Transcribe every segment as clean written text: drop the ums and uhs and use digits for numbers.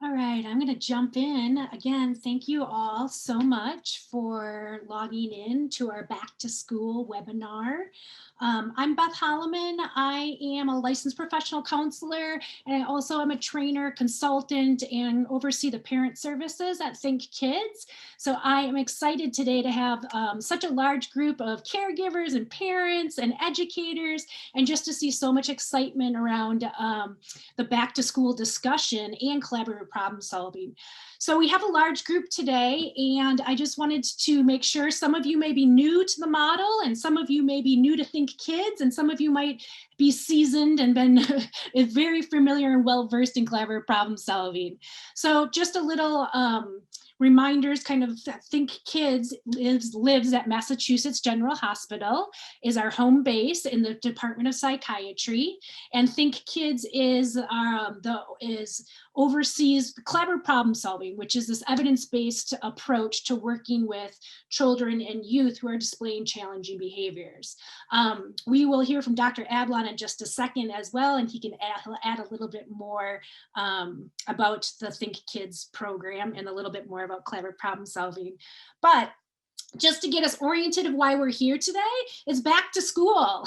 All right, I'm going to jump in. Again, thank you all so much for logging in to our Back to School webinar. I'm Beth Holliman. I am a licensed professional counselor, and I also am a trainer, consultant, and oversee the parent services at Think Kids. So I am excited today to have such a large group of caregivers and parents and educators, and just to see so much excitement around the back to school discussion and collaborative problem solving. So we have a large group today, and I just wanted to make sure some of you may be new to the model, and some of you may be new to Think Kids, and some of you might be seasoned and been very familiar and well-versed in collaborative problem solving. So just a little reminders, kind of Think Kids lives at Massachusetts General Hospital, is our home base in the Department of Psychiatry, and Think Kids is oversees collaborative problem solving, which is this evidence-based approach to working with children and youth who are displaying challenging behaviors. We will hear from Dr. Ablon in just a second as well, and he can add a little bit more about the Think Kids program and a little bit more about collaborative problem solving. But just to get us oriented of why we're here today, is back to school.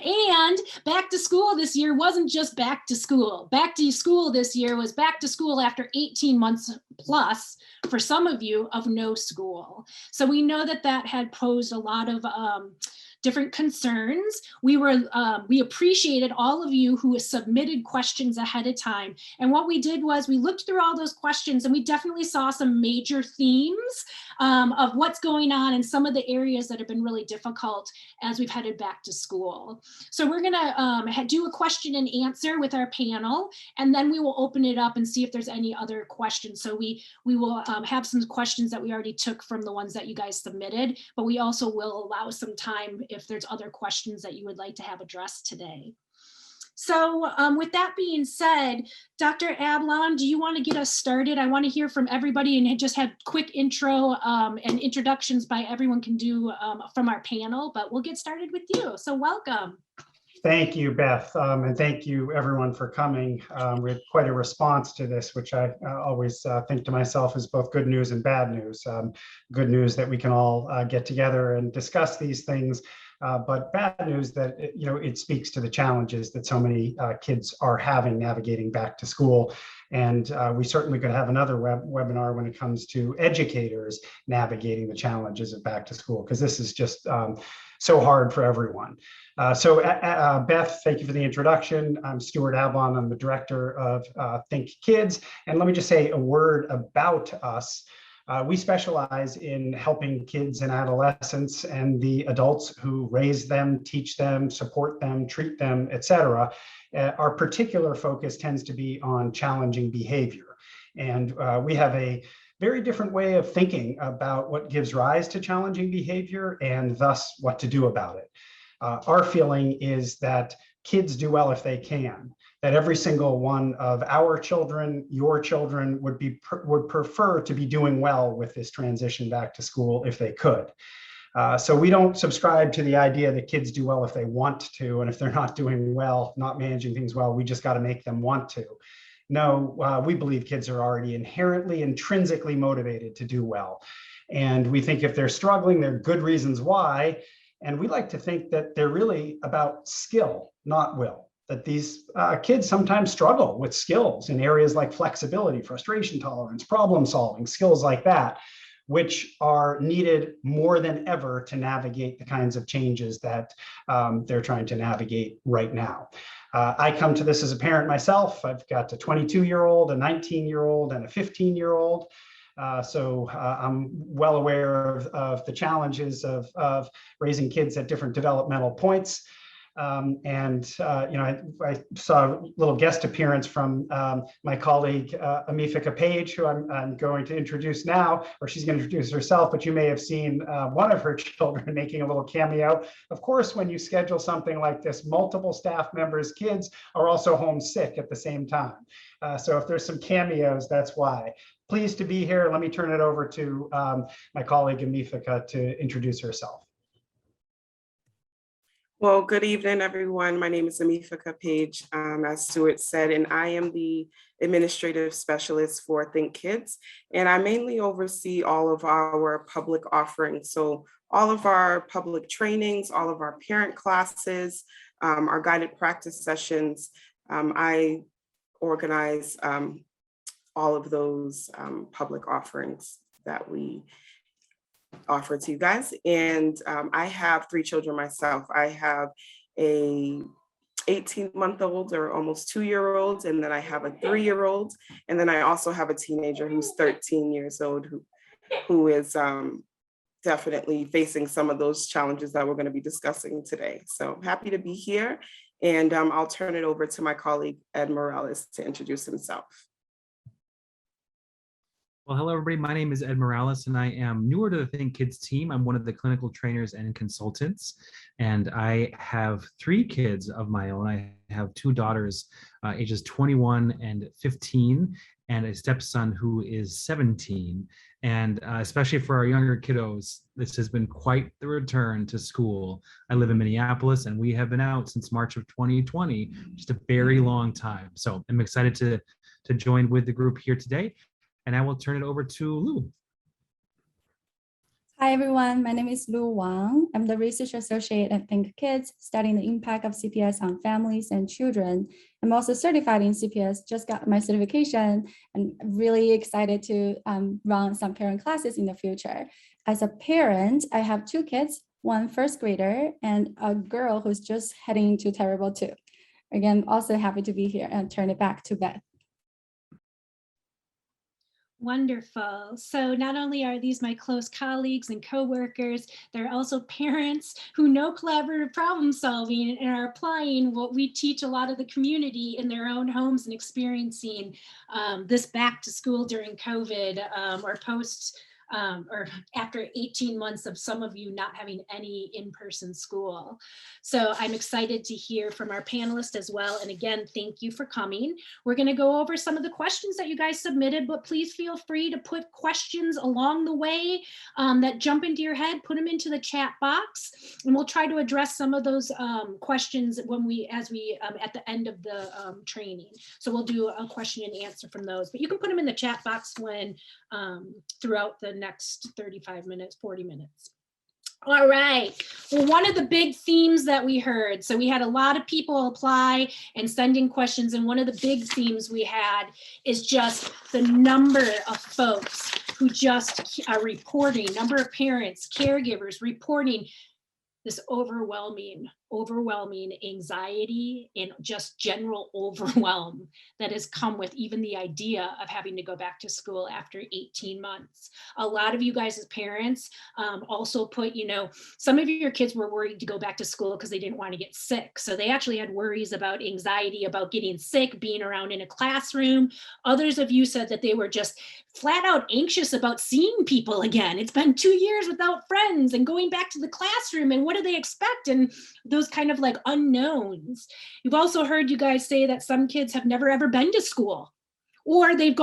And back to school this year wasn't just back to school. Back to school this year was back to school after 18 months plus, for some of you, of no school. So we know that that had posed a lot of different concerns. We appreciated all of you who submitted questions ahead of time. And what we did was we looked through all those questions, and we definitely saw some major themes of what's going on in some of the areas that have been really difficult as we've headed back to school. So we're gonna do a question and answer with our panel, and then we will open it up and see if there's any other questions. So we will have some questions that we already took from the ones that you guys submitted, but we also will allow some time if there's other questions that you would like to have addressed today. So with that being said, Dr. Ablon, do you want to get us started? I want to hear from everybody and just have quick intro and introductions by everyone can do from our panel, but we'll get started with you. So welcome. Thank you, Beth, and thank you everyone for coming. We had quite a response to this, which I always think to myself is both good news and bad news. Good news that we can all get together and discuss these things, but bad news that it speaks to the challenges that so many kids are having navigating back to school. And we certainly could have another webinar when it comes to educators navigating the challenges of back to school, because this is just so hard for everyone. Beth, thank you for the introduction. I'm Stuart Ablon. I'm the director of Think Kids. And let me just say a word about us. We specialize in helping kids and adolescents and the adults who raise them, teach them, support them, treat them, etc. Our particular focus tends to be on challenging behavior. And we have a very different way of thinking about what gives rise to challenging behavior and thus what to do about it. Our feeling is that kids do well if they can, that every single one of our children, your children would prefer to be doing well with this transition back to school if they could. So we don't subscribe to the idea that kids do well if they want to, and if they're not doing well, not managing things well, we just got to make them want to. No, we believe kids are already inherently, intrinsically motivated to do well. And we think if they're struggling, there are good reasons why. And we like to think that they're really about skill, not will. That these kids sometimes struggle with skills in areas like flexibility, frustration tolerance, problem solving, skills like that, which are needed more than ever to navigate the kinds of changes that they're trying to navigate right now. I come to this as a parent myself. I've got a 22-year-old, a 19-year-old, and a 15-year-old. So I'm well aware of the challenges of raising kids at different developmental points. I saw a little guest appearance from my colleague, Amefika Paige, who I'm going to introduce now, or she's going to introduce herself, but you may have seen one of her children making a little cameo. Of course, when you schedule something like this, multiple staff members' kids are also homesick at the same time. So if there's some cameos, that's why. Pleased to be here. Let me turn it over to my colleague, Amefika, to introduce herself. Well, good evening, everyone. My name is Amefika Paige, as Stuart said, and I am the administrative specialist for Think Kids. And I mainly oversee all of our public offerings. So all of our public trainings, all of our parent classes, our guided practice sessions. I organize all of those public offerings that we offer to you guys. And I have 3 children myself. I have a 18-month-old or almost 2-year-old, and then I have a 3-year-old, and then I also have a teenager who's 13 years old who is definitely facing some of those challenges that we're going to be discussing today. So happy to be here, and I'll turn it over to my colleague Ed Morales to introduce himself. Well, hello, everybody. My name is Ed Morales, and I am newer to the Think Kids team. I'm one of the clinical trainers and consultants, and I have 3 kids of my own. I have 2 daughters, ages 21 and 15, and a stepson who is 17. And especially for our younger kiddos, this has been quite the return to school. I live in Minneapolis, and we have been out since March of 2020, just a very long time. So I'm excited to join with the group here today. And I will turn it over to Lou. Hi, everyone. My name is Lu Wang. I'm the research associate at Think Kids, studying the impact of CPS on families and children. I'm also certified in CPS, just got my certification, and really excited to run some parent classes in the future. As a parent, I have 2 kids, one first grader and a girl who's just heading into Terrible 2. Again, also happy to be here and turn it back to Beth. Wonderful. So not only are these my close colleagues and coworkers, they're also parents who know collaborative problem solving and are applying what we teach a lot of the community in their own homes and experiencing this back to school during COVID or post or after 18 months of some of you not having any in-person school. So I'm excited to hear from our panelists as well. And again, thank you for coming. We're going to go over some of the questions that you guys submitted, but please feel free to put questions along the way that jump into your head, put them into the chat box, and we'll try to address some of those questions when at the end of the training. So we'll do a question and answer from those, but you can put them in the chat box when throughout the next 35 minutes, 40 minutes. All right. Well, one of the big themes that we heard, so we had a lot of people apply and send in questions, and one of the big themes we had is just the number of folks who just are reporting, number of parents, caregivers reporting this overwhelming anxiety and just general overwhelm that has come with even the idea of having to go back to school after 18 months. A lot of you guys as parents also put, some of your kids were worried to go back to school because they didn't want to get sick. So they actually had worries about anxiety, about getting sick, being around in a classroom. Others of you said that they were just flat out anxious about seeing people again. It's been 2 years without friends and going back to the classroom, and what do they expect? And those kind of like unknowns. You've also heard you guys say that some kids have never ever been to school, or they've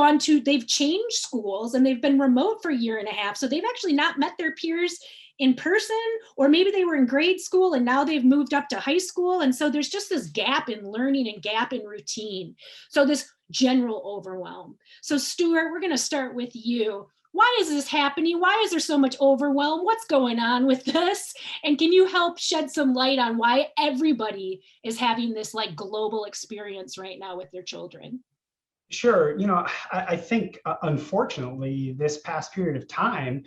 changed schools and they've been remote for a year and a half. So they've actually not met their peers in person, or maybe they were in grade school and now they've moved up to high school. And so there's just this gap in learning and gap in routine. So this general overwhelm. So Stuart, we're going to start with you. Why is this happening? Why is there so much overwhelm? What's going on with this? And can you help shed some light on why everybody is having this like global experience right now with their children? Sure. I think, unfortunately, this past period of time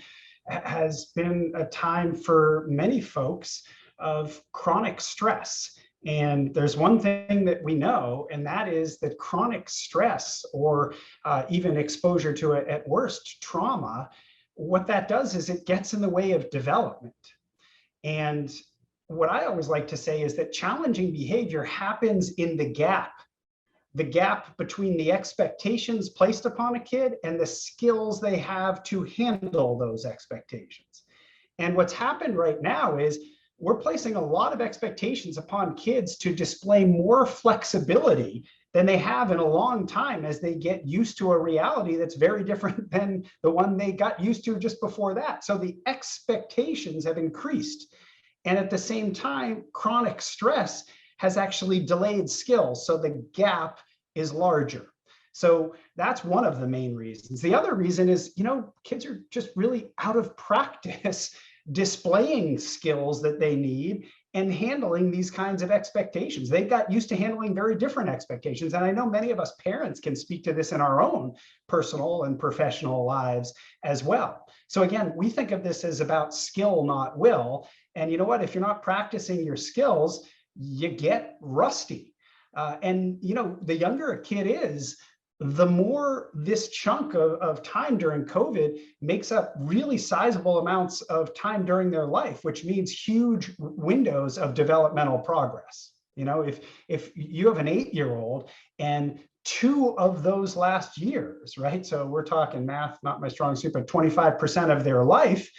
has been a time for many folks of chronic stress. And there's one thing that we know, and that is that chronic stress, or even exposure to it, at worst, trauma, what that does is it gets in the way of development. And what I always like to say is that challenging behavior happens in the gap between the expectations placed upon a kid and the skills they have to handle those expectations. And what's happened right now is we're placing a lot of expectations upon kids to display more flexibility than they have in a long time, as they get used to a reality that's very different than the one they got used to just before that. So the expectations have increased. And at the same time, chronic stress has actually delayed skills. So the gap is larger. So that's one of the main reasons. The other reason is, kids are just really out of practice displaying skills that they need and handling these kinds of expectations. They got used to handling very different expectations. And I know many of us parents can speak to this in our own personal and professional lives as well. So again, we think of this as about skill, not will. And you know what? If you're not practicing your skills, you get rusty. And the younger a kid is, the more this chunk of time during COVID makes up really sizable amounts of time during their life, which means huge windows of developmental progress. If you have an 8-year-old and 2 of those last years, right? So we're talking math, not my strong suit, but 25% of their life,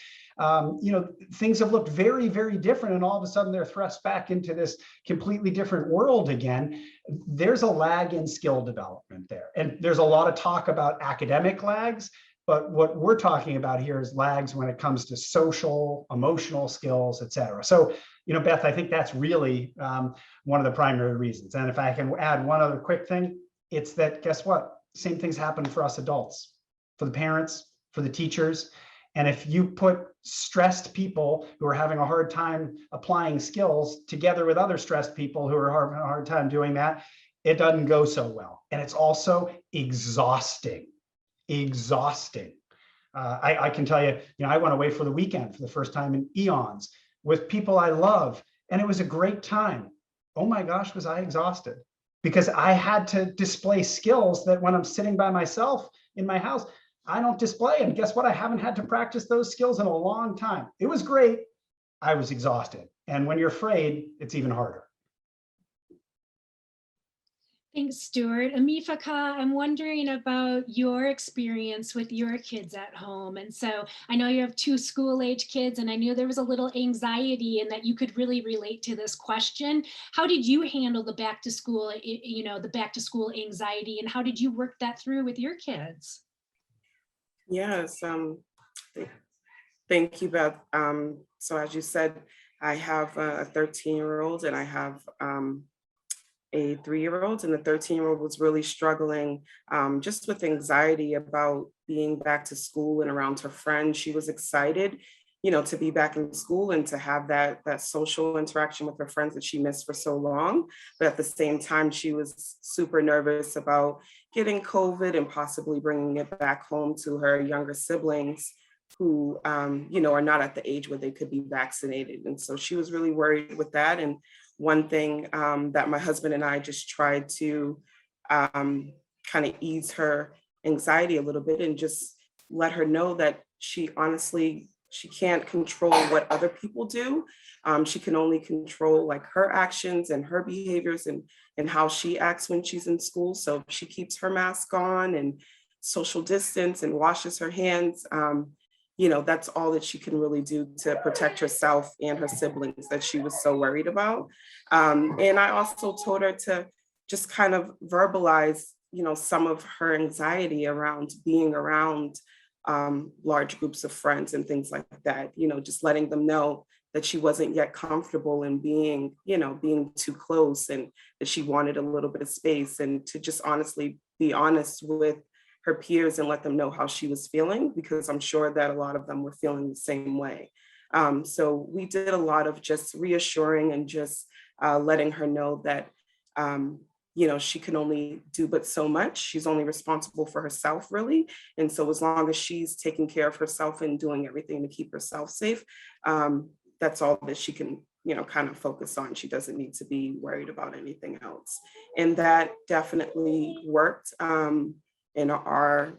things have looked very, very different. And all of a sudden they're thrust back into this completely different world again. There's a lag in skill development there. And there's a lot of talk about academic lags, but what we're talking about here is lags when it comes to social, emotional skills, et cetera. So, Beth, I think that's really one of the primary reasons. And if I can add one other quick thing, it's that, guess what? Same things happen for us adults, for the parents, for the teachers. And if you put stressed people who are having a hard time applying skills together with other stressed people who are having a hard time doing that, it doesn't go so well. And it's also exhausting. I can tell you, I went away for the weekend for the first time in eons with people I love, and it was a great time. Oh my gosh, was I exhausted, because I had to display skills that when I'm sitting by myself in my house, I don't display. And guess what? I haven't had to practice those skills in a long time. It was great. I was exhausted. And when you're afraid, it's even harder. Thanks, Stuart. Amefika, I'm wondering about your experience with your kids at home. And so I know you have 2 school-age kids, and I knew there was a little anxiety and that you could really relate to this question. How did you handle the back to school, the back to school anxiety, and how did you work that through with your kids? Yes, thank you, Beth. So as you said, I have a 13-year-old and I have a 3-year-old, and the 13-year-old was really struggling just with anxiety about being back to school and around her friends. She was excited, to be back in school and to have that social interaction with her friends that she missed for so long. But at the same time, she was super nervous about getting COVID and possibly bringing it back home to her younger siblings who, are not at the age where they could be vaccinated. And so she was really worried with that. And one thing that my husband and I just tried to kind of ease her anxiety a little bit and just let her know that she can't control what other people do. She can only control like her actions and her behaviors and how she acts when she's in school. So if she keeps her mask on and social distance and washes her hands, that's all that she can really do to protect herself and her siblings that she was so worried about. And I also told her to just kind of verbalize, some of her anxiety around being around large groups of friends and things like that, just letting them know that she wasn't yet comfortable in being too close and that she wanted a little bit of space, and to just honestly be honest with her peers and let them know how she was feeling, because I'm sure that a lot of them were feeling the same way. So we did a lot of just reassuring and just letting her know that she can only do but so much. She's only responsible for herself, really. And so as long as she's taking care of herself and doing everything to keep herself safe, that's all that she can, kind of focus on. She doesn't need to be worried about anything else. And that definitely worked. In our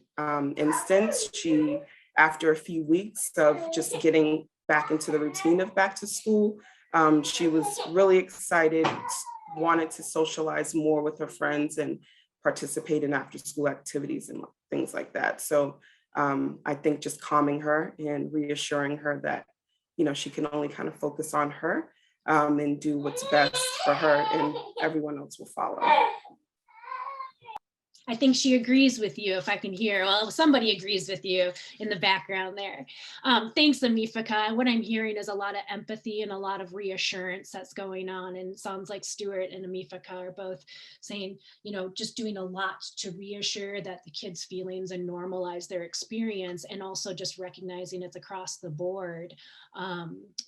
instance, she, after a few weeks of just getting back into the routine of back to school, she was really excited, wanted to socialize more with her friends and participate in after school activities and things like that. So I think just calming her and reassuring her that, she can only kind of focus on her and do what's best for her, and everyone else will follow. I think she agrees with you, if I can hear. Well, somebody agrees with you in the background there. Thanks, Amefika. What I'm hearing is a lot of empathy and a lot of reassurance that's going on. And it sounds like Stuart and Amefika are both saying, you know, just doing a lot to reassure that the kids' feelings and normalize their experience, and also just recognizing it's across the board,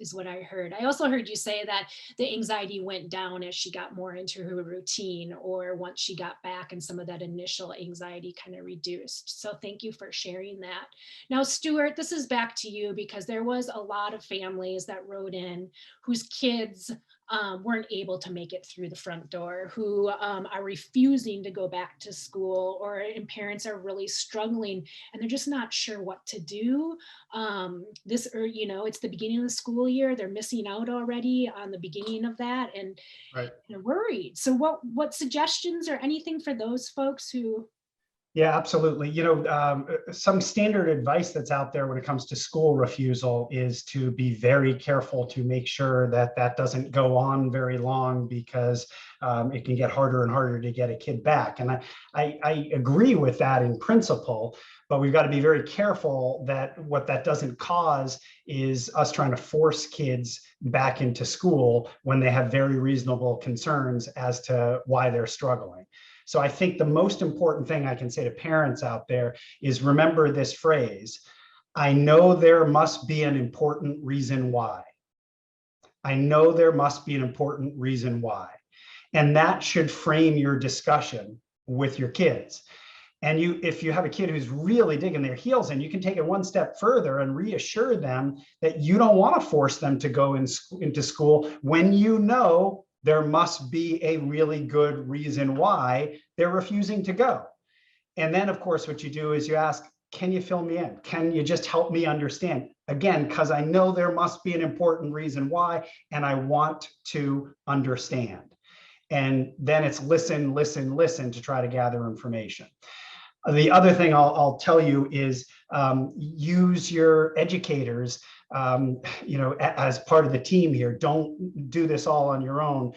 is what I heard. I also heard you say that the anxiety went down as she got more into her routine, or once she got back and some of that initial anxiety kind of reduced. So thank you for sharing that. Now, Stuart, this is back to you, because there was a lot of families that wrote in whose kids weren't able to make it through the front door, who are refusing to go back to school, or parents are really struggling and they're just not sure what to do. You know, it's the beginning of the school year, they're missing out already on the beginning of that, and Right. they're worried. So what suggestions or anything for those folks who? Yeah, absolutely. You know, some standard advice that's out there when it comes to school refusal is to be very careful to make sure that that doesn't go on very long, because it can get harder and harder to get a kid back. And I agree with that in principle, but we've got to be very careful that what that doesn't cause is us trying to force kids back into school when they have very reasonable concerns as to why they're struggling. So I think the most important thing I can say to parents out there is remember this phrase: I know there must be an important reason why. I know there must be an important reason why. And that should frame your discussion with your kids. And if you have a kid who's really digging their heels in, you can take it one step further and reassure them that you don't want to force them to go into school when you know there must be a really good reason why they're refusing to go. And then, of course, what you do is you ask, can you fill me in? Can you just help me understand? Again, because I know there must be an important reason why, and I want to understand. And then it's listen, listen, listen to try to gather information. The other thing I'll tell you is use your educators, you know, as part of the team here. Don't do this all on your own.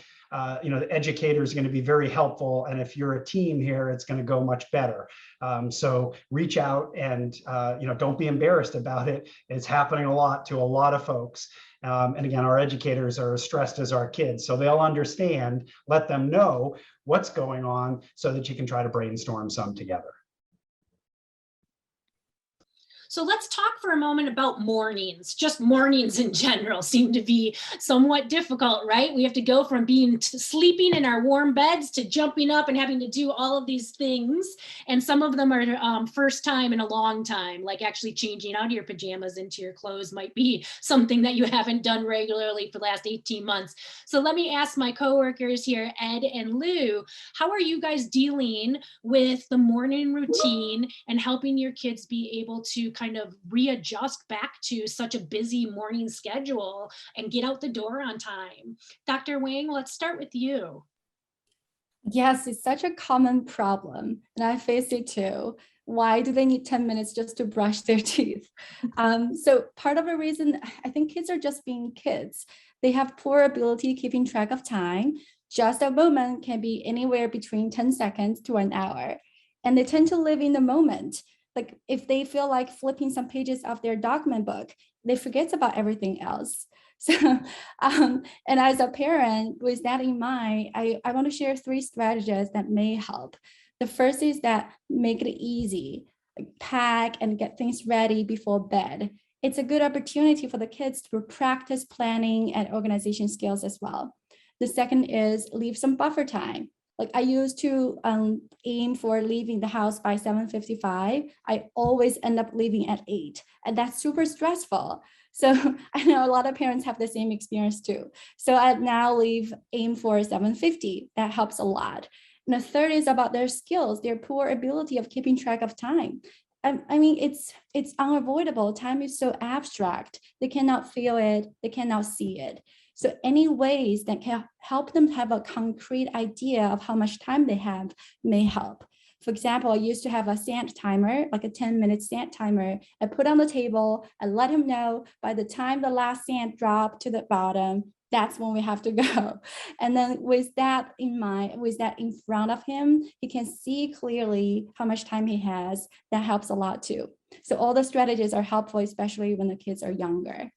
You know, the educator is going to be very helpful, and if you're a team here, it's going to go much better. So reach out and you know, don't be embarrassed about it. It's happening a lot to a lot of folks. And again, our educators are as stressed as our kids, so they'll understand. Let them know what's going on so that you can try to brainstorm some together. So let's talk for a moment about mornings. Just mornings in general seem to be somewhat difficult, right? We have to go from sleeping in our warm beds to jumping up and having to do all of these things. And some of them are first time in a long time, like actually changing out of your pajamas into your clothes might be something that you haven't done regularly for the last 18 months. So let me ask my coworkers here, Ed and Lou, how are you guys dealing with the morning routine and helping your kids be able to kind of readjust back to such a busy morning schedule and get out the door on time? Dr. Wang, let's start with you. Yes, it's such a common problem, and I face it too. Why do they need 10 minutes just to brush their teeth? So part of the reason, I think kids are just being kids. They have poor ability keeping track of time. Just a moment can be anywhere between 10 seconds to an hour. And they tend to live in the moment. Like if they feel like flipping some pages of their document book, they forget about everything else. So, and as a parent, with that in mind, I want to share 3 strategies that may help. The first is that make it easy, like pack and get things ready before bed. It's a good opportunity for the kids to practice planning and organization skills as well. The second is leave some buffer time. Like I used to aim for leaving the house by 7:55. I always end up leaving at 8, and that's super stressful. So I know a lot of parents have the same experience too. So I now aim for 7:50. That helps a lot. And the third is about their skills, their poor ability of keeping track of time. I mean, it's unavoidable. Time is so abstract. They cannot feel it. They cannot see it. So any ways that can help them have a concrete idea of how much time they have may help. For example, I used to have a sand timer, like a 10-minute sand timer. I put on the table, I let him know by the time the last sand dropped to the bottom, that's when we have to go. And then with that in mind, with that in front of him, he can see clearly how much time he has. That helps a lot too. So all the strategies are helpful, especially when the kids are younger.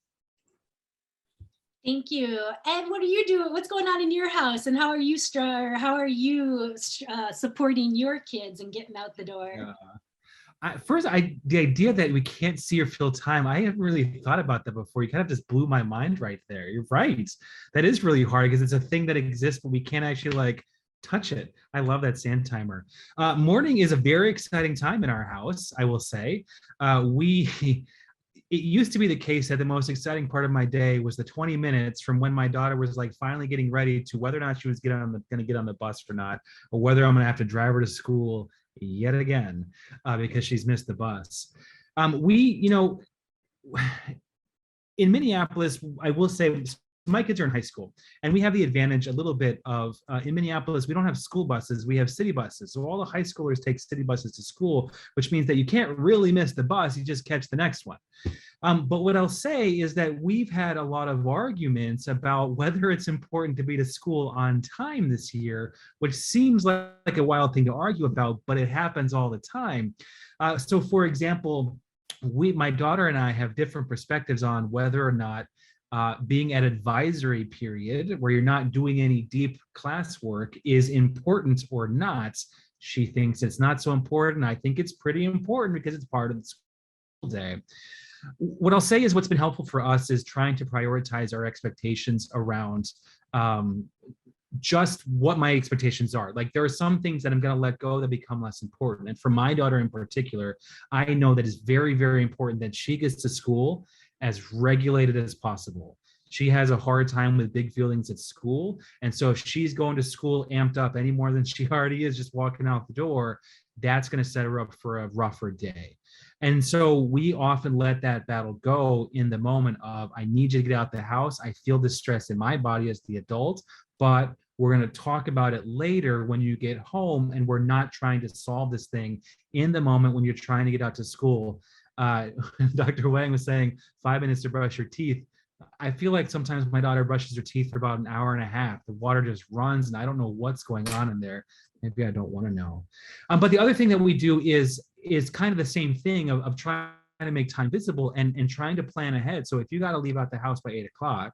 Thank you. Ed, what are you doing? What's going on in your house, and how are you supporting your kids and getting out the door? The idea that we can't see or feel time, I haven't really thought about that before. You kind of just blew my mind right there. You're right. That is really hard because it's a thing that exists, but we can't actually like touch it. I love that sand timer. Morning is a very exciting time in our house, I will say. It used to be the case that the most exciting part of my day was the 20 minutes from when my daughter was like finally getting ready to whether or not she was going to get on the bus or not, or whether I'm going to have to drive her to school yet again because she's missed the bus. In Minneapolis, I will say, my kids are in high school, and we have the advantage a little bit of, in Minneapolis, we don't have school buses, we have city buses. So all the high schoolers take city buses to school, which means that you can't really miss the bus, you just catch the next one. But what I'll say is that we've had a lot of arguments about whether it's important to be to school on time this year, which seems like a wild thing to argue about, but it happens all the time. So for example, my daughter and I have different perspectives on whether or not being at advisory period, where you're not doing any deep classwork, is important or not. She thinks it's not so important. I think it's pretty important because it's part of the school day. What I'll say is what's been helpful for us is trying to prioritize our expectations around just what my expectations are. Like there are some things that I'm going to let go that become less important. And for my daughter in particular, I know that it's very, very important that she gets to school as regulated as possible. She has a hard time with big feelings at school. And so if she's going to school amped up any more than she already is just walking out the door, that's going to set her up for a rougher day. And so we often let that battle go in the moment of, I need you to get out the house. I feel this stress in my body as the adult, but we're going to talk about it later when you get home. And we're not trying to solve this thing in the moment when you're trying to get out to school. Dr. Wang was saying 5 minutes to brush your teeth. I feel like sometimes my daughter brushes her teeth for about an hour and a half. The water just runs and I don't know what's going on in there. Maybe I don't want to know. But the other thing that we do is kind of the same thing of trying to make time visible and trying to plan ahead. So if you got to leave out the house by 8 o'clock,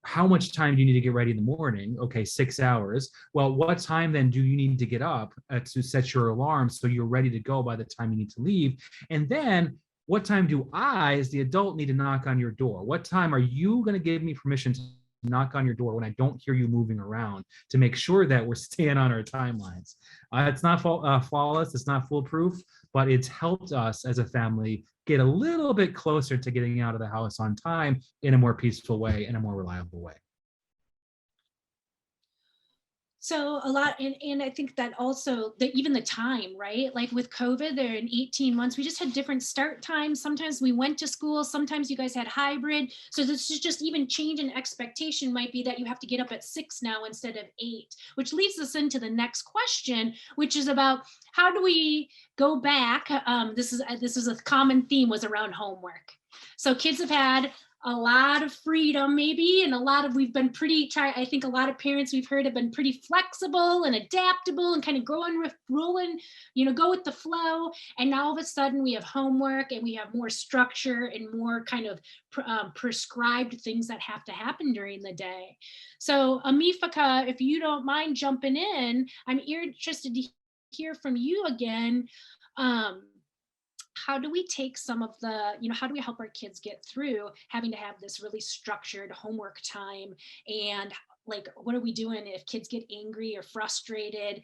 how much time do you need to get ready in the morning? Okay, 6 hours. Well, what time then do you need to get up to set your alarm so you're ready to go by the time you need to leave? And then what time do I, as the adult, need to knock on your door? What time are you going to give me permission to knock on your door when I don't hear you moving around, to make sure that we're staying on our timelines? It's not flawless, it's not foolproof, but it's helped us as a family get a little bit closer to getting out of the house on time in a more peaceful way, in a more reliable way. So a lot, and I think that also even the time, right? Like with COVID, there in 18 months, we just had different start times. Sometimes we went to school, sometimes you guys had hybrid. So this is just even change in expectation might be that you have to get up at 6 now instead of 8, which leads us into the next question, which is about how do we go back? This is a common theme, was around homework. So kids have had a lot of freedom maybe, and we've been pretty, I think a lot of parents we've heard have been pretty flexible and adaptable and kind of rolling, go with the flow. And now all of a sudden we have homework and we have more structure and more kind of prescribed things that have to happen during the day. So Amefika, if you don't mind jumping in, I'm interested to hear from you again. How do we take some of the, how do we help our kids get through having to have this really structured homework time? And like, what are we doing if kids get angry or frustrated,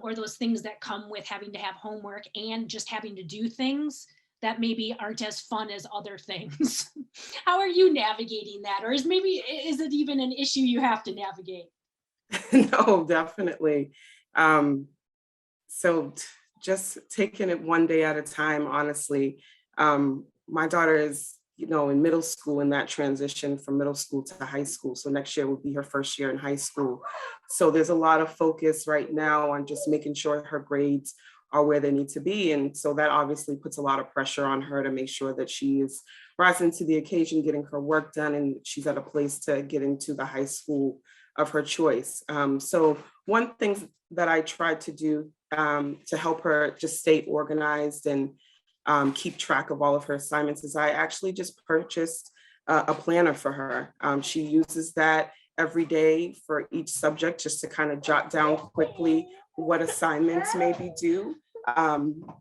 or those things that come with having to have homework and just having to do things that maybe aren't as fun as other things? How are you navigating that? Or is it even an issue you have to navigate? No, definitely. So just taking it one day at a time, honestly. My daughter is, in middle school, in that transition from middle school to high school. So next year will be her first year in high school. So there's a lot of focus right now on just making sure her grades are where they need to be. And so that obviously puts a lot of pressure on her to make sure that she is rising to the occasion, getting her work done, and she's at a place to get into the high school of her choice. So one thing that I tried to do to help her just stay organized and keep track of all of her assignments is I actually just purchased a planner for her. She uses that every day for each subject, just to kind of jot down quickly what assignments may be due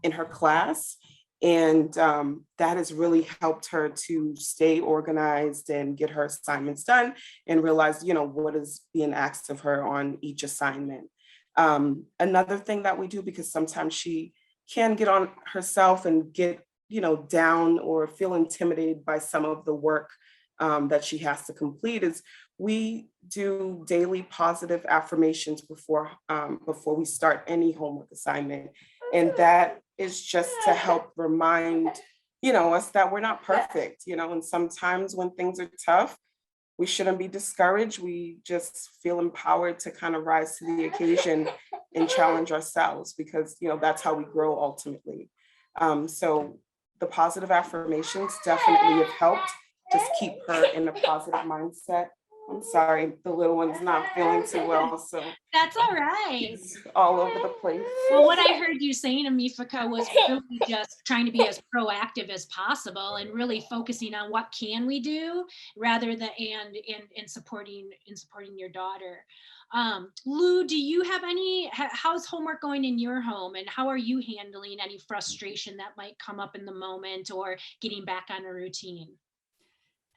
in her class. And that has really helped her to stay organized and get her assignments done and realize, what is being asked of her on each assignment. Another thing that we do, because sometimes she can get on herself and get, down or feel intimidated by some of the work that she has to complete, is we do daily positive affirmations before we start any homework assignment. And that is just to help remind, us that we're not perfect, and sometimes when things are tough, we shouldn't be discouraged. We just feel empowered to kind of rise to the occasion and challenge ourselves, because, that's how we grow ultimately. So the positive affirmations definitely have helped just keep her in a positive mindset. I'm sorry, the little one's not feeling too well, so That's all right. it's all over the place. Well, what I heard you saying, Amefika, was really just trying to be as proactive as possible and really focusing on what can we do rather than and supporting your daughter. Lou, do you have how's homework going in your home, and how are you handling any frustration that might come up in the moment or getting back on a routine?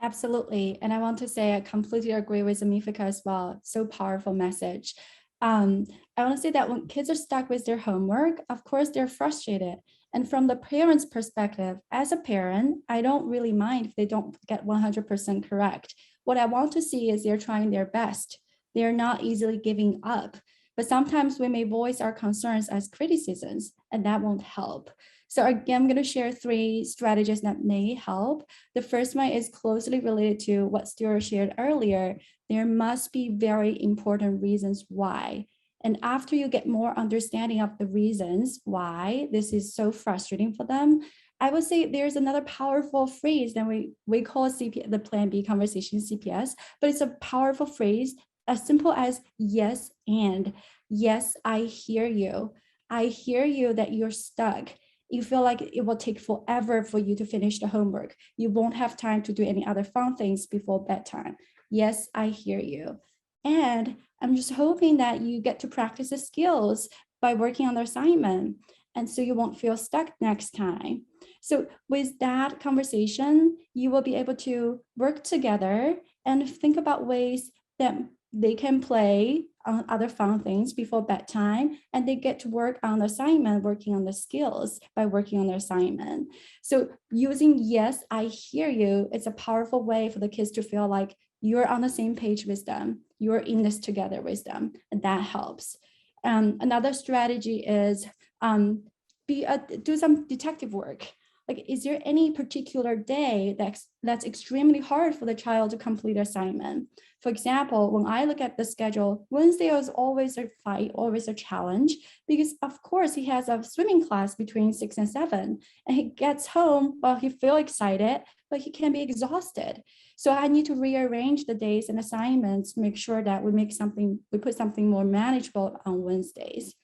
Absolutely. And I want to say I completely agree with Amefika as well. So powerful message. I want to say that when kids are stuck with their homework, of course, they're frustrated. And from the parent's perspective, as a parent, I don't really mind if they don't get 100% correct. What I want to see is they're trying their best. They're not easily giving up. But sometimes we may voice our concerns as criticisms, and that won't help. So again, I'm going to share 3 strategies that may help. The first one is closely related to what Stuart shared earlier. There must be very important reasons why. And after you get more understanding of the reasons why this is so frustrating for them, I would say there's another powerful phrase that we call the Plan B conversation CPS, but it's a powerful phrase as simple as yes and. Yes, I hear you. I hear you that you're stuck. You feel like it will take forever for you to finish the homework. You won't have time to do any other fun things before bedtime. Yes, I hear you. And I'm just hoping that you get to practice the skills by working on the assignment. And so you won't feel stuck next time. So with that conversation, you will be able to work together and think about ways that they can play on other fun things before bedtime, and they get to work on the assignment, working on the skills by working on their assignment. So using yes, I hear you, it's a powerful way for the kids to feel like you're on the same page with them, you're in this together with them, and that helps. Another strategy is do some detective work. Like, is there any particular day that's extremely hard for the child to complete assignment? For example, when I look at the schedule, Wednesday is always a fight, always a challenge, because of course he has a swimming class between 6 and 7, and he gets home, well, he feels excited, but he can be exhausted. So I need to rearrange the days and assignments, make sure that we put something more manageable on Wednesdays.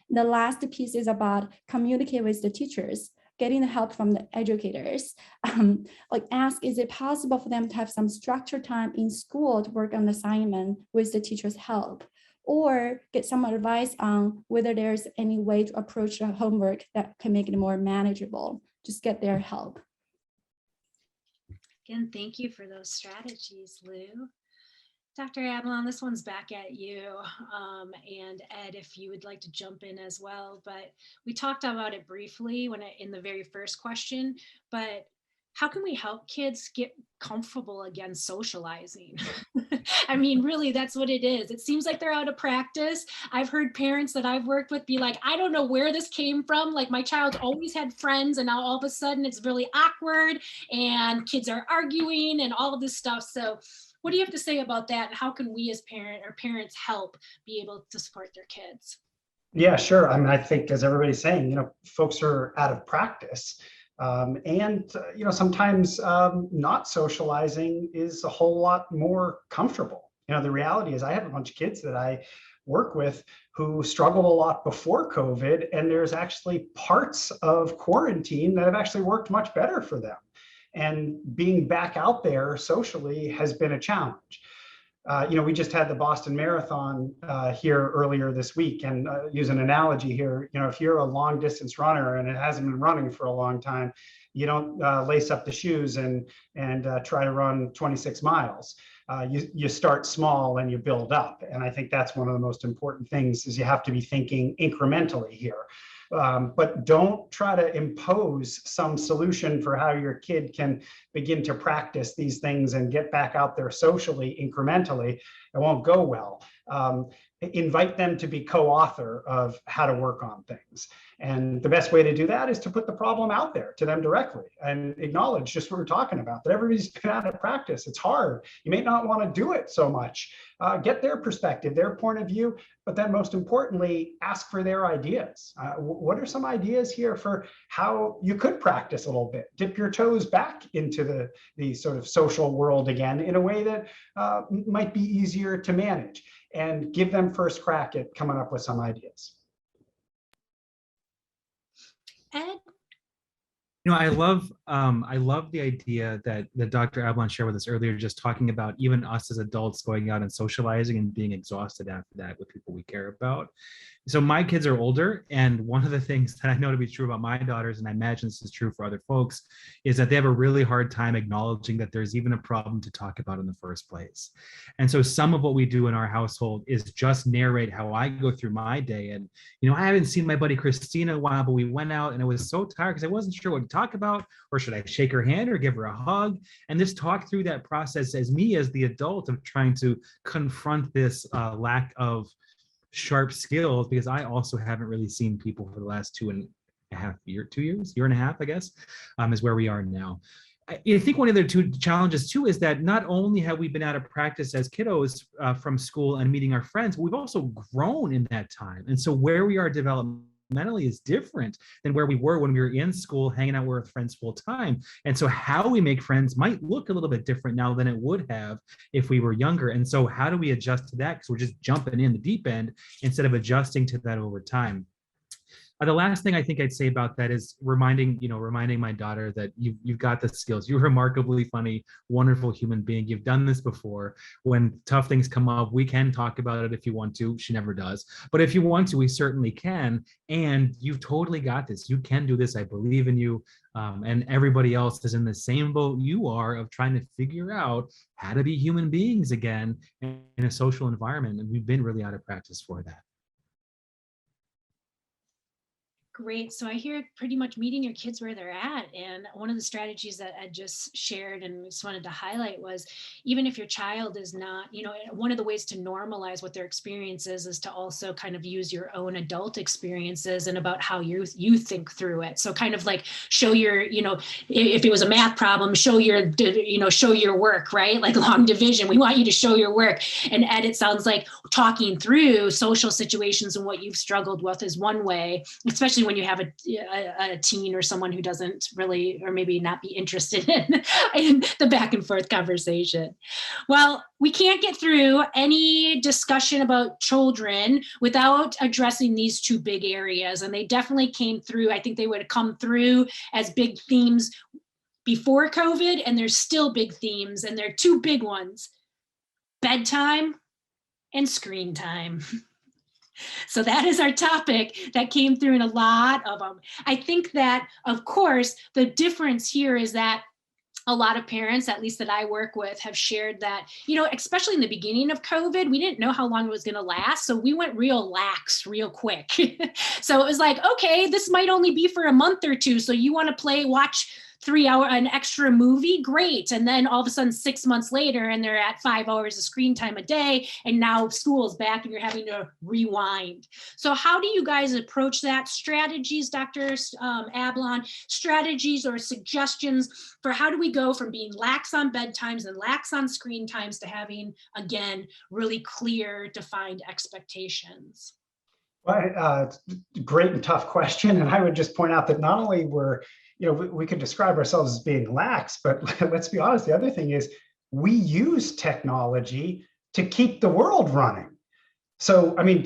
The last piece is about communicate with the teachers, getting the help from the educators. Like ask, is it possible for them to have some structured time in school to work on the assignment with the teacher's help? Or get some advice on whether there's any way to approach the homework that can make it more manageable. Just get their help. Again, thank you for those strategies, Lou. Dr. Ablon, this one's back at you. And Ed, if you would like to jump in as well, but we talked about it briefly in the very first question, but how can we help kids get comfortable again socializing? I mean, really, that's what it is. It seems like they're out of practice. I've heard parents that I've worked with be like, I don't know where this came from. Like, my child always had friends, and now all of a sudden it's really awkward and kids are arguing and all of this stuff. So what do you have to say about that? And how can we as parents help be able to support their kids? Yeah, sure. I mean, I think as everybody's saying, folks are out of practice. Sometimes not socializing is a whole lot more comfortable. The reality is I have a bunch of kids that I work with who struggled a lot before COVID, and there's actually parts of quarantine that have actually worked much better for them. And being back out there socially has been a challenge. We just had the Boston Marathon here earlier this week, and use an analogy here. If you're a long distance runner and it hasn't been running for a long time, you don't lace up the shoes and try to run 26 miles. You start small and you build up. And I think that's one of the most important things, is you have to be thinking incrementally here. But don't try to impose some solution for how your kid can begin to practice these things and get back out there socially incrementally. It won't go well. Invite them to be co-author of how to work on things. And the best way to do that is to put the problem out there to them directly and acknowledge just what we're talking about, that everybody's been out of practice. It's hard. You may not want to do it so much. Get their perspective, their point of view, but then most importantly, ask for their ideas. What are some ideas here for how you could practice a little bit? Dip your toes back into the sort of social world again in a way that might be easier to manage, and give them first crack at coming up with some ideas. Ed? I love the idea that Dr. Ablon shared with us earlier, just talking about even us as adults going out and socializing and being exhausted after that with people we care about. So my kids are older, and one of the things that I know to be true about my daughters, and I imagine this is true for other folks, is that they have a really hard time acknowledging that there's even a problem to talk about in the first place. And so some of what we do in our household is just narrate how I go through my day. And, I haven't seen my buddy Christina in a while, but we went out and I was so tired because I wasn't sure what to talk about, or should I shake her hand or give her a hug? And just talk through that process as me, as the adult, of trying to confront this lack of sharp skills, because I also haven't really seen people for the last 2.5 years, 2 years, year and a half, I guess, is where we are now. I think one of the two challenges too is that not only have we been out of practice as kiddos from school and meeting our friends, but we've also grown in that time. And so where we are developmentally is different than where we were when we were in school hanging out with friends full time. And so how we make friends might look a little bit different now than it would have if we were younger. And so how do we adjust to that? Because we're just jumping in the deep end instead of adjusting to that over time. The last thing I think I'd say about that is reminding my daughter that you've got the skills. You're a remarkably funny, wonderful human being. You've done this before. When tough things come up, we can talk about it if you want to. She never does. But if you want to, we certainly can. And you've totally got this. You can do this. I believe in you. And everybody else is in the same boat you are, of trying to figure out how to be human beings again in a social environment. And we've been really out of practice for that. Great. So I hear pretty much meeting your kids where they're at. And one of the strategies that I just shared and just wanted to highlight was, even if your child is not, one of the ways to normalize what their experience is to also kind of use your own adult experiences and about how you think through it. So kind of like show your, if it was a math problem, show your work, right? Like long division, we want you to show your work. And Ed, it sounds like talking through social situations and what you've struggled with is one way, especially when you have a teen or someone who doesn't really, or maybe not be interested in the back and forth conversation. Well, we can't get through any discussion about children without addressing these two big areas. And they definitely came through. I think they would have come through as big themes before COVID, and there's still big themes, and they're two big ones: bedtime and screen time. So that is our topic that came through in a lot of them. I think that, of course, the difference here is that a lot of parents, at least that I work with, have shared that, especially in the beginning of COVID, we didn't know how long it was going to last. So we went real lax real quick. So it was like, okay, this might only be for a month or two. So you want to watch 3 hour, an extra movie, great. And then all of a sudden 6 months later, and they're at 5 hours of screen time a day, and now school's back and you're having to rewind. So how do you guys approach that? Strategies, Dr. Ablon, strategies or suggestions for how do we go from being lax on bedtimes and lax on screen times to having, again, really clear, defined expectations? Well, it's a great and tough question. And I would just point out that not only were, we could describe ourselves as being lax, but let's be honest, the other thing is we use technology to keep the world running. So, I mean,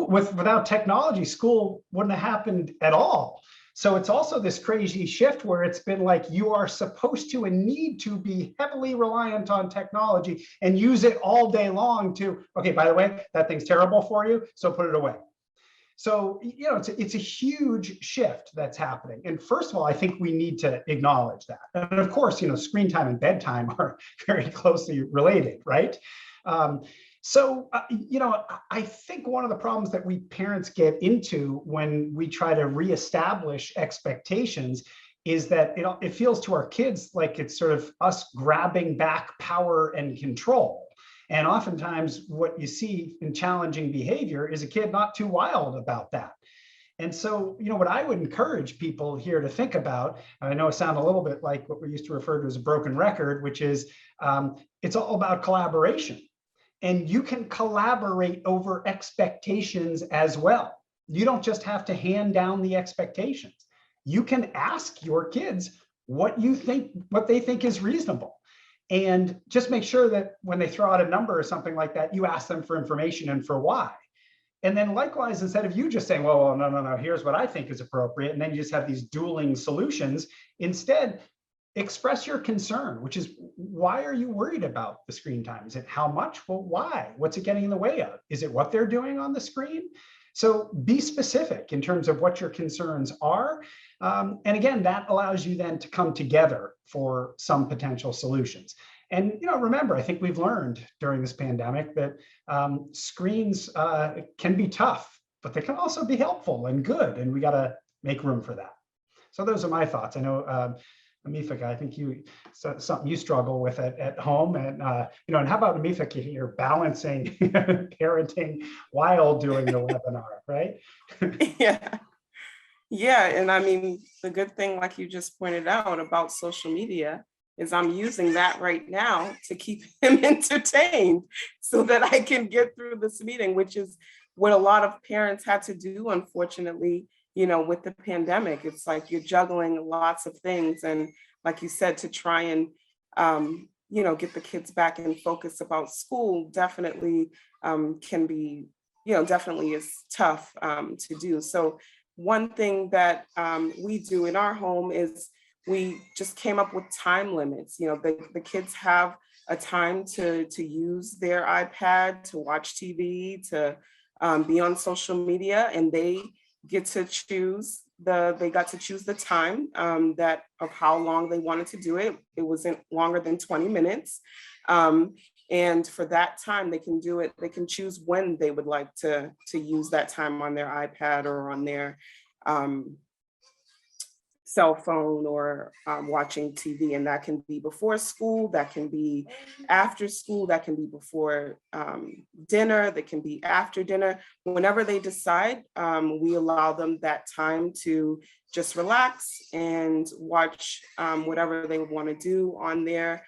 without technology, school wouldn't have happened at all. So it's also this crazy shift where it's been like you are supposed to and need to be heavily reliant on technology and use it all day long to, okay, by the way, that thing's terrible for you, so put it away. So, it's a huge shift that's happening. And first of all, I think we need to acknowledge that. And of course, screen time and bedtime are very closely related, right? I think one of the problems that we parents get into when we try to reestablish expectations is that it feels to our kids like it's sort of us grabbing back power and control. And oftentimes what you see in challenging behavior is a kid not too wild about that. And so, what I would encourage people here to think about, I know it sounds a little bit like what we used to refer to as a broken record, which is it's all about collaboration. And you can collaborate over expectations as well. You don't just have to hand down the expectations. You can ask your kids what they think is reasonable. And just make sure that when they throw out a number or something like that, you ask them for information and for why. And then likewise, instead of you just saying, well, no, here's what I think is appropriate, and then you just have these dueling solutions, instead, express your concern, which is, why are you worried about the screen time? Is it how much? Well, why? What's it getting in the way of? Is it what they're doing on the screen? So be specific in terms of what your concerns are. And again, that allows you then to come together for some potential solutions. And remember, I think we've learned during this pandemic that screens can be tough, but they can also be helpful and good, and we got to make room for that. So those are my thoughts. I know, Amefika, I think something you struggle with at home, and and how about Amefika here balancing parenting while doing the webinar, right? Yeah, and I mean, the good thing, like you just pointed out about social media, is I'm using that right now to keep him entertained so that I can get through this meeting, which is what a lot of parents had to do, unfortunately, with the pandemic. It's like you're juggling lots of things. And like you said, to try and, get the kids back in focus about school definitely can be, definitely is tough to do. So one thing that we do in our home is we just came up with time limits. The kids have a time to use their iPad, to watch TV, to be on social media, and they get to choose the time that of how long they wanted to do it. It wasn't longer than 20 minutes. And for that time, they can do it. They can choose when they would like to use that time on their iPad or on their cell phone or watching TV. And that can be before school, that can be after school, that can be before dinner, that can be after dinner. Whenever they decide, we allow them that time to just relax and watch whatever they want to do on their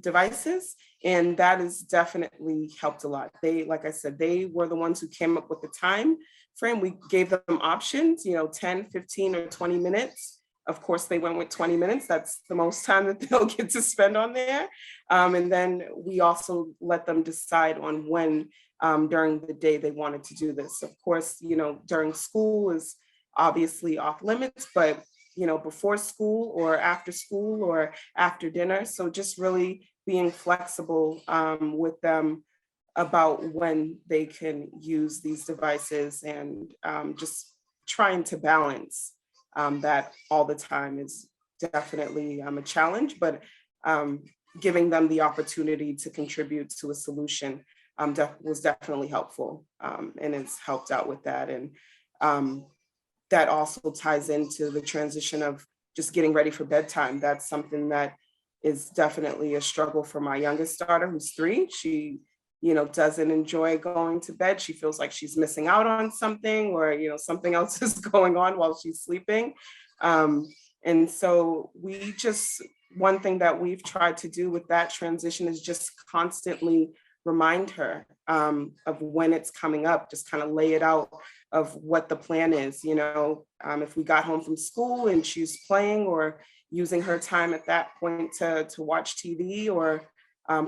devices. And that has definitely helped a lot. Like I said, they were the ones who came up with the time frame. We gave them options, 10, 15, or 20 minutes. Of course, they went with 20 minutes. That's the most time that they'll get to spend on there. And then we also let them decide on when during the day they wanted to do this. Of course, during school is obviously off limits, but before school or after dinner. So just really being flexible with them about when they can use these devices, and just trying to balance that all the time is definitely a challenge, but giving them the opportunity to contribute to a solution was definitely helpful, and it's helped out with that. And that also ties into the transition of just getting ready for bedtime. That's something that is definitely a struggle for my youngest daughter, who's 3. She, doesn't enjoy going to bed. She feels like she's missing out on something, or, something else is going on while she's sleeping. And so one thing that we've tried to do with that transition is just constantly remind her of when it's coming up, just kind of lay it out of what the plan is. You know, if we got home from school and she's playing or using her time at that point to watch TV or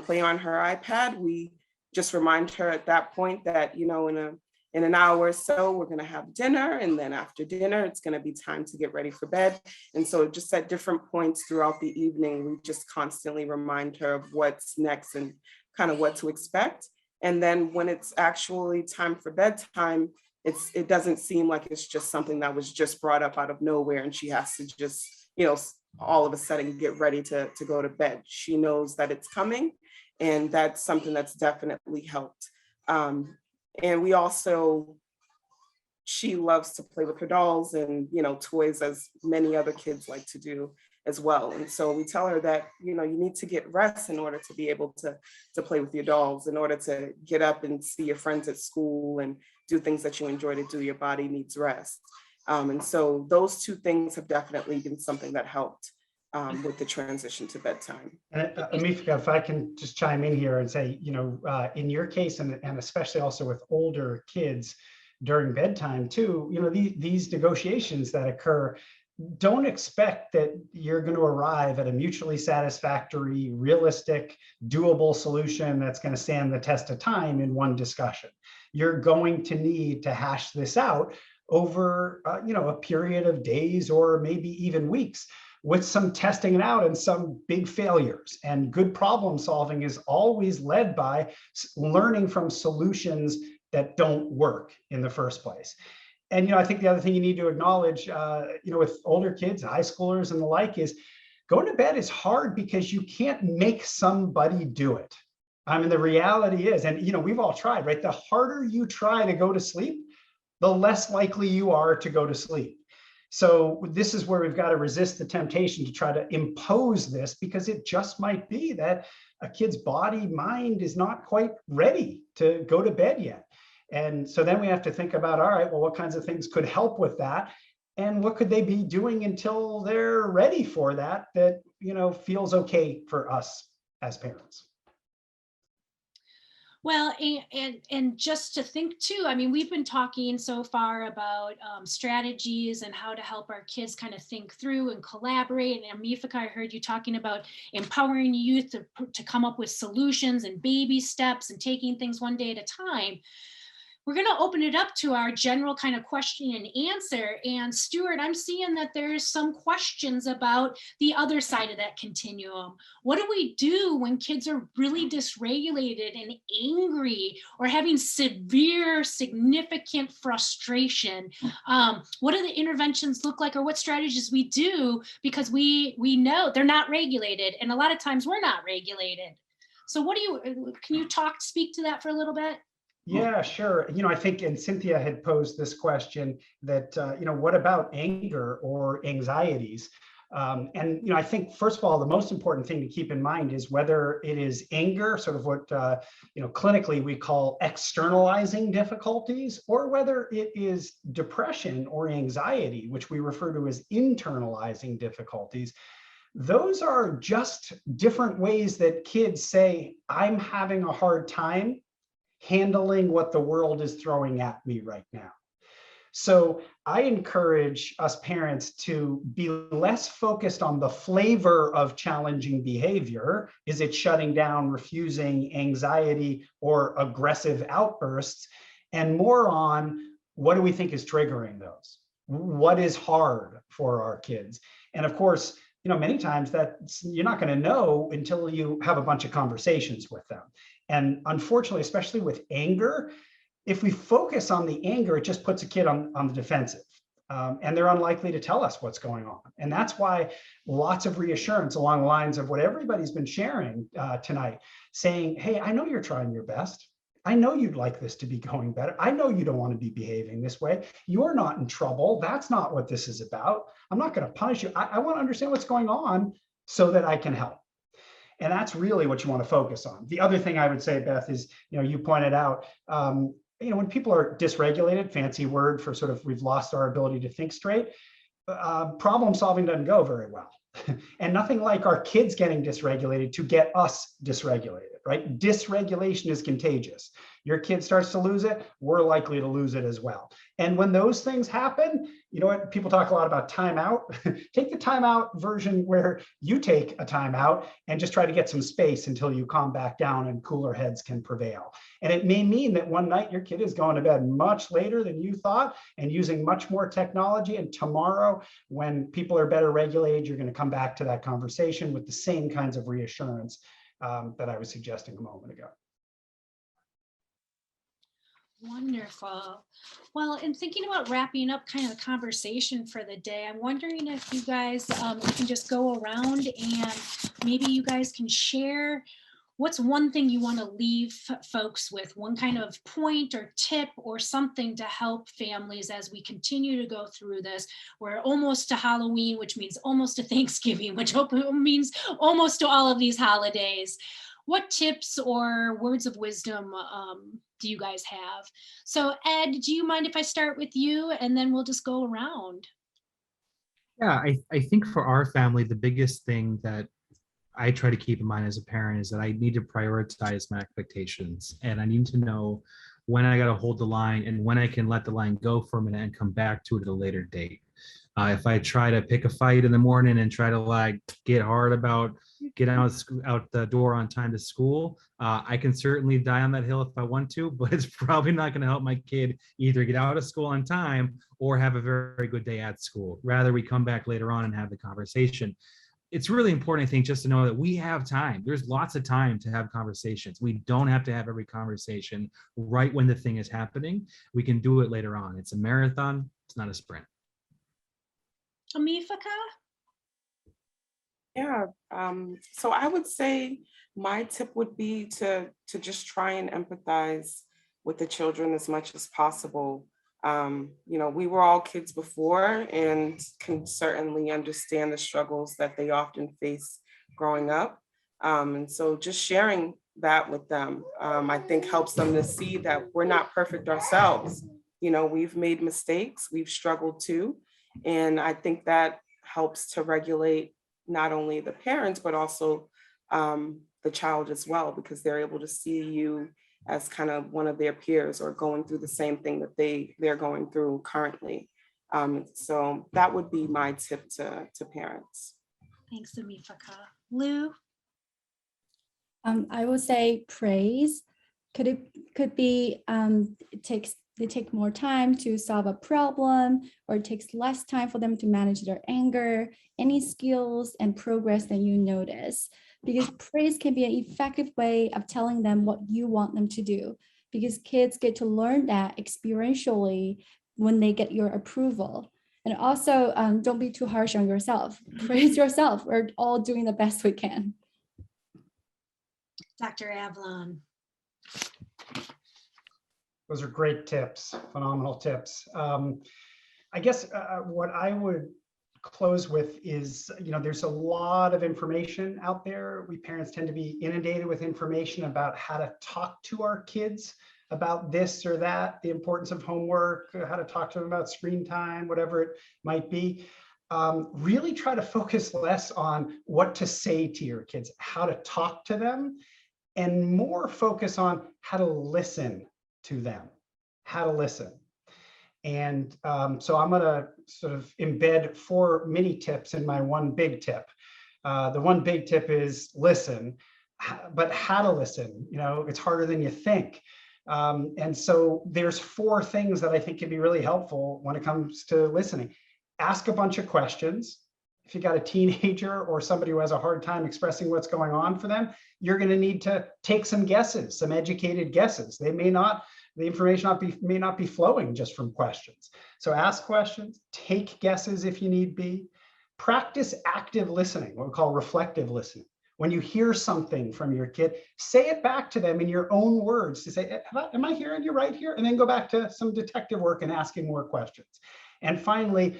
play on her iPad, we just remind her at that point that, you know, in an hour or so, we're going to have dinner. And then after dinner, it's going to be time to get ready for bed. And so just at different points throughout the evening, we just constantly remind her of what's next and kind of what to expect. And then when it's actually time for bedtime, it doesn't seem like it's just something that was just brought up out of nowhere and she has to just, you know, all of a sudden get ready to go to bed. She knows that it's coming, and that's something that's definitely helped. And we also, she loves to play with her dolls and, you know, toys, as many other kids like to do as well. And so we tell her that, you know, you need to get rest in order to be able to play with your dolls, in order to get up and see your friends at school and do things that you enjoy to do. Your body needs rest. And so those two things have definitely been something that helped with the transition to bedtime. And Amefika, if I can just chime in here and say, you know, in your case, and especially also with older kids during bedtime too, you know, these negotiations that occur, don't expect that you're going to arrive at a mutually satisfactory, realistic, doable solution that's going to stand the test of time in one discussion. You're going to need to hash this out over, you know, a period of days or maybe even weeks, with some testing it out and some big failures. And good problem solving is always led by learning from solutions that don't work in the first place. And, you know, I think the other thing you need to acknowledge, you know, with older kids, high schoolers and the like, is going to bed is hard because you can't make somebody do it. I mean, the reality is, and, you know, we've all tried, right? The harder you try to go to sleep, the less likely you are to go to sleep. So this is where we've got to resist the temptation to try to impose this, because it just might be that a kid's body, mind is not quite ready to go to bed yet. And so then we have to think about, all right, well, what kinds of things could help with that? And what could they be doing until they're ready for that, you know, feels okay for us as parents? Well, and just to think too, I mean, we've been talking so far about strategies and how to help our kids kind of think through and collaborate. And Amefika, I heard you talking about empowering youth to come up with solutions and baby steps and taking things one day at a time. We're going to open it up to our general kind of question and answer. And Stuart, I'm seeing that there's some questions about the other side of that continuum. What do we do when kids are really dysregulated and angry or having severe, significant frustration? What do the interventions look like, or what strategies we do, because we know they're not regulated, and a lot of times we're not regulated. So can you speak to that for a little bit? Yeah, sure. You know, I think, and Cynthia had posed this question that, you know, what about anger or anxieties? And, you know, I think, first of all, the most important thing to keep in mind is whether it is anger, sort of what, you know, clinically we call externalizing difficulties, or whether it is depression or anxiety, which we refer to as internalizing difficulties. Those are just different ways that kids say, I'm having a hard time handling what the world is throwing at me right now. So I encourage us parents to be less focused on the flavor of challenging behavior. Is it shutting down, refusing, anxiety, or aggressive outbursts? And more on, what do we think is triggering those? What is hard for our kids? And of course, you know, many times that you're not going to know until you have a bunch of conversations with them. And unfortunately, especially with anger, if we focus on the anger, it just puts a kid on the defensive. And they're unlikely to tell us what's going on. And that's why lots of reassurance along the lines of what everybody's been sharing tonight, saying, hey, I know you're trying your best. I know you'd like this to be going better. I know you don't want to be behaving this way. You're not in trouble. That's not what this is about. I'm not going to punish you. I want to understand what's going on so that I can help. And that's really what you want to focus on. The other thing I would say, Beth, is, you know, you pointed out, you know, when people are dysregulated, fancy word for sort of we've lost our ability to think straight, problem solving doesn't go very well. And nothing like our kids getting dysregulated to get us dysregulated, right? Dysregulation is contagious. Your kid starts to lose it, we're likely to lose it as well. And when those things happen, you know what, people talk a lot about timeout. Take the timeout version where you take a timeout and just try to get some space until you calm back down and cooler heads can prevail. And it may mean that one night your kid is going to bed much later than you thought and using much more technology. And tomorrow, when people are better regulated, you're going to come back to that conversation with the same kinds of reassurance that I was suggesting a moment ago. Wonderful. Well, in thinking about wrapping up kind of the conversation for the day, I'm wondering if you guys we can just go around and maybe you guys can share what's one thing you want to leave folks with, one kind of point or tip or something to help families as we continue to go through this. We're almost to Halloween, which means almost to Thanksgiving, which means almost to all of these holidays. What tips or words of wisdom do you guys have? So Ed, do you mind if I start with you and then we'll just go around? Yeah, I think for our family, the biggest thing that I try to keep in mind as a parent is that I need to prioritize my expectations, and I need to know when I got to hold the line and when I can let the line go for a minute and come back to it at a later date. If I try to pick a fight in the morning and try to like get hard about get out the door on time to school, I can certainly die on that hill if I want to, but it's probably not going to help my kid either get out of school on time or have a very, very good day at school. Rather, we come back later on and have the conversation. It's really important, I think, just to know that we have time. There's lots of time to have conversations. We don't have to have every conversation right when the thing is happening. We can do it later on. It's a marathon. It's not a sprint. Amefika? Yeah, so I would say my tip would be to just try and empathize with the children as much as possible. You know, we were all kids before and can certainly understand the struggles that they often face growing up. And so just sharing that with them, I think helps them to see that we're not perfect ourselves. You know, we've made mistakes, we've struggled too. And I think that helps to regulate not only the parents, but also the child as well, because they're able to see you as kind of one of their peers or going through the same thing that they're going through currently. So that would be my tip to parents. Thanks, Amefika. Lou? I would say praise. Could be they take more time to solve a problem, or it takes less time for them to manage their anger, any skills and progress that you notice. Because praise can be an effective way of telling them what you want them to do, because kids get to learn that experientially when they get your approval. And also, don't be too harsh on yourself. Praise yourself. We're all doing the best we can. Dr. Ablon. Those are great tips, phenomenal tips. I guess what I would close with is, you know, there's a lot of information out there. We parents tend to be inundated with information about how to talk to our kids about this or that, the importance of homework, how to talk to them about screen time, whatever it might be. Really try to focus less on what to say to your kids, how to talk to them, and more focus on how to listen to them, how to listen. And so I'm going to sort of embed 4 mini tips in my one big tip. The one big tip is listen, but how to listen. You know, it's harder than you think. And so there's 4 things that I think can be really helpful when it comes to listening. Ask a bunch of questions. If you got a teenager or somebody who has a hard time expressing what's going on for them, you're going to need to take some guesses, some educated guesses. They may not, the information may not be flowing just from questions. So ask questions, take guesses if you need be. Practice active listening, what we call reflective listening. When you hear something from your kid, say it back to them in your own words to say, am I hearing you right here? And then go back to some detective work and asking more questions. And finally,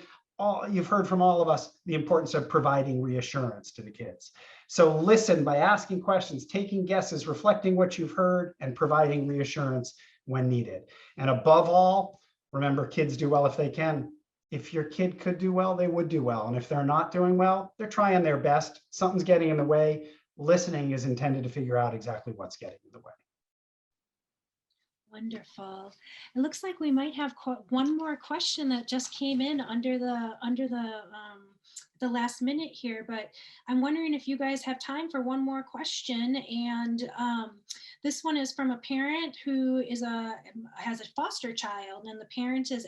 you've heard from all of us the importance of providing reassurance to the kids. So listen by asking questions, taking guesses, reflecting what you've heard, and providing reassurance when needed. And above all, remember, kids do well if they can. If your kid could do well, they would do well. And if they're not doing well, they're trying their best. Something's getting in the way. listening is intended to figure out exactly what's getting in the way. Wonderful. It looks like we might have one more question that just came in under the last minute here, but I'm wondering if you guys have time for one more question. And this one is from a parent who has a foster child, and the parent is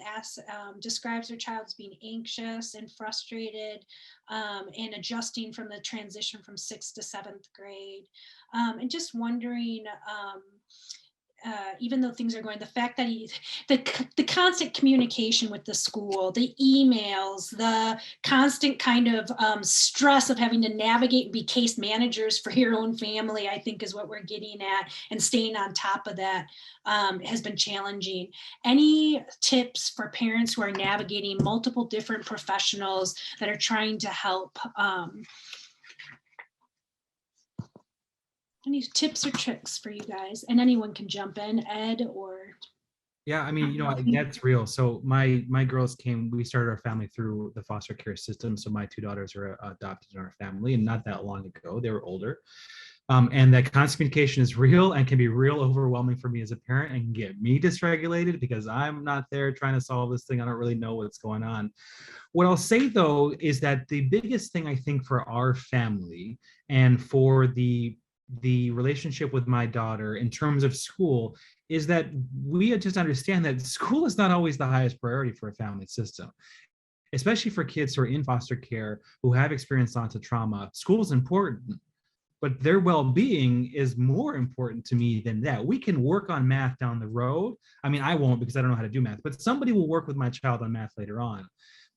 describes their child as being anxious and frustrated and adjusting from the transition from 6th to 7th grade, and just wondering. Even though things are going, the fact that the constant communication with the school, the emails, the constant kind of stress of having to navigate and be case managers for your own family, I think is what we're getting at, and staying on top of that has been challenging. Any tips for parents who are navigating multiple different professionals that are trying to help? Any tips or tricks for you guys? And anyone can jump in, Ed or. Yeah, I mean, that's real. So my girls we started our family through the foster care system. So my 2 daughters are adopted in our family, and not that long ago, they were older. And that constant communication is real and can be real overwhelming for me as a parent, and can get me dysregulated because I'm not there trying to solve this thing. I don't really know what's going on. What I'll say though, is that the biggest thing I think for our family and for the relationship with my daughter in terms of school is that we just understand that school is not always the highest priority for a family system, especially for kids who are in foster care, who have experienced lots of trauma. School is important, but their well-being is more important to me than that. We can work on math down the road. I mean, I won't because I don't know how to do math, but somebody will work with my child on math later on.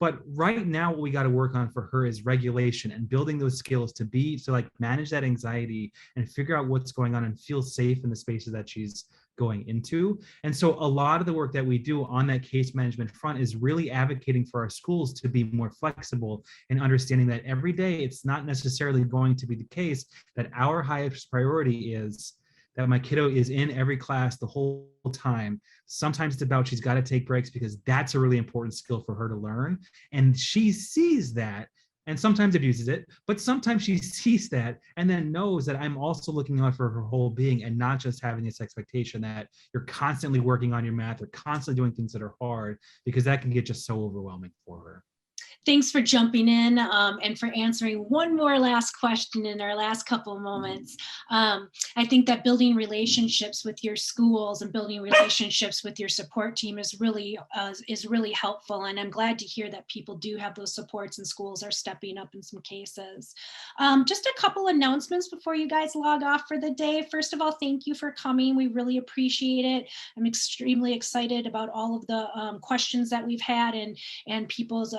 But right now, what we got to work on for her is regulation and building those skills to like manage that anxiety and figure out what's going on and feel safe in the spaces that she's going into. And so a lot of the work that we do on that case management front is really advocating for our schools to be more flexible and understanding that every day it's not necessarily going to be the case that our highest priority is that my kiddo is in every class the whole time. Sometimes it's about she's got to take breaks because that's a really important skill for her to learn. And she sees that and sometimes abuses it, but sometimes she sees that and then knows that I'm also looking out for her whole being and not just having this expectation that you're constantly working on your math or constantly doing things that are hard, because that can get just so overwhelming for her. Thanks for jumping in and for answering one more last question in our last couple of moments. I think that building relationships with your schools and building relationships with your support team is really helpful. And I'm glad to hear that people do have those supports and schools are stepping up in some cases. Just a couple announcements before you guys log off for the day. First of all, thank you for coming. We really appreciate it. I'm extremely excited about all of the questions that we've had and people's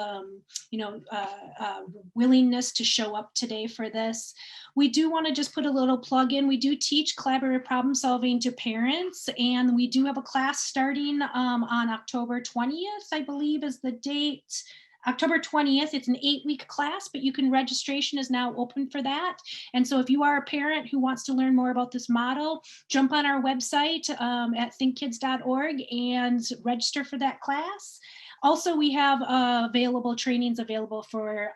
willingness to show up today for this. We do want to just put a little plug in. We do teach collaborative problem solving to parents, and we do have a class starting on October 20th, I believe is the date. October 20th, it's an 8-week class, but registration is now open for that. And so if you are a parent who wants to learn more about this model, jump on our website at thinkkids.org and register for that class. Also, we have trainings available for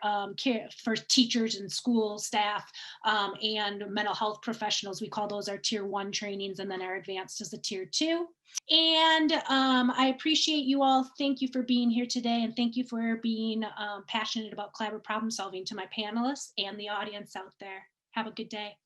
teachers and school staff and mental health professionals. We call those our tier 1 trainings, and then our advanced is the tier 2. And I appreciate you all. Thank you for being here today, and thank you for being passionate about collaborative problem solving to my panelists and the audience out there. Have a good day.